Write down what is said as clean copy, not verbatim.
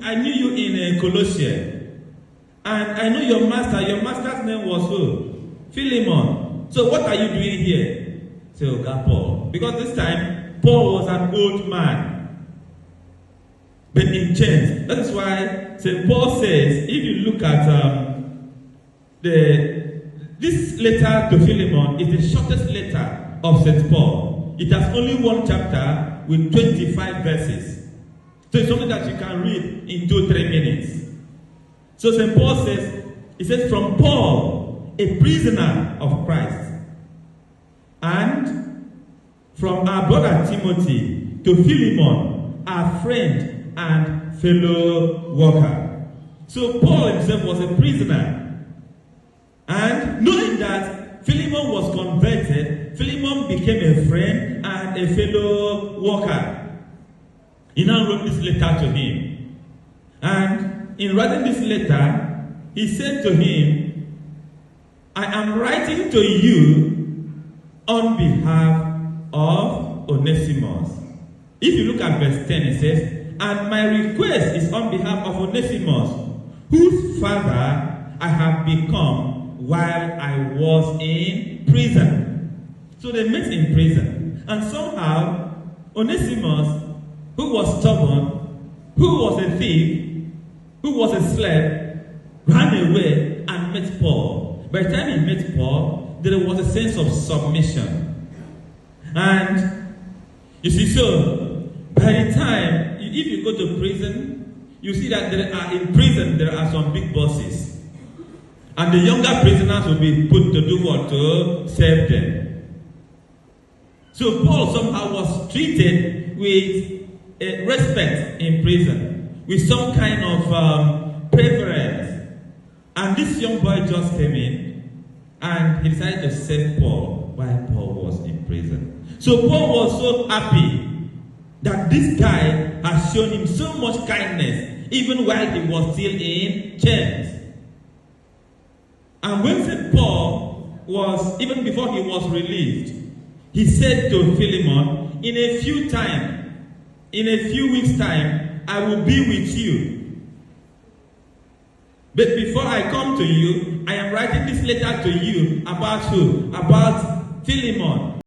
I knew you in Colossia. And I know your master. Your master's name was who? Philemon. So what are you doing here? Say, okay, Paul. Because this time, Paul was an old man, but in chains. That is why St. Paul says, if you look at this letter to Philemon is the shortest letter of St. Paul. It has only one chapter with 25 verses. So it's something that you can read in 2-3 minutes. So St. Paul says, he says, from Paul, a prisoner of Christ, and from our brother Timothy to Philemon, our friend and fellow worker. So Paul himself was a prisoner. And knowing that Philemon was converted, Philemon became a friend and a fellow worker. He now wrote this letter to him. And in writing this letter, he said to him, I am writing to you on behalf of Onesimus. If you look at verse 10, it says, and my request is on behalf of Onesimus, whose father I have become while I was in prison. So they met in prison. And somehow, Onesimus, who was stubborn, who was a thief, who was a slave, ran away and met Paul. By the time he met Paul, there was a sense of submission. And you see, so by the time, if you go to prison, you see that in prison there are some big bosses. And the younger prisoners will be put to do what? To serve them. So Paul somehow was treated with respect in prison, with some kind of preference. And this young boy just came in, and he decided to serve Paul while Paul was in prison. So Paul was so happy that this guy has shown him so much kindness, even while he was still in chains. And when St. Paul was, even before he was released, he said to Philemon, in a few weeks' time, I will be with you. But before I come to you, I am writing this letter to you about who? About Philemon.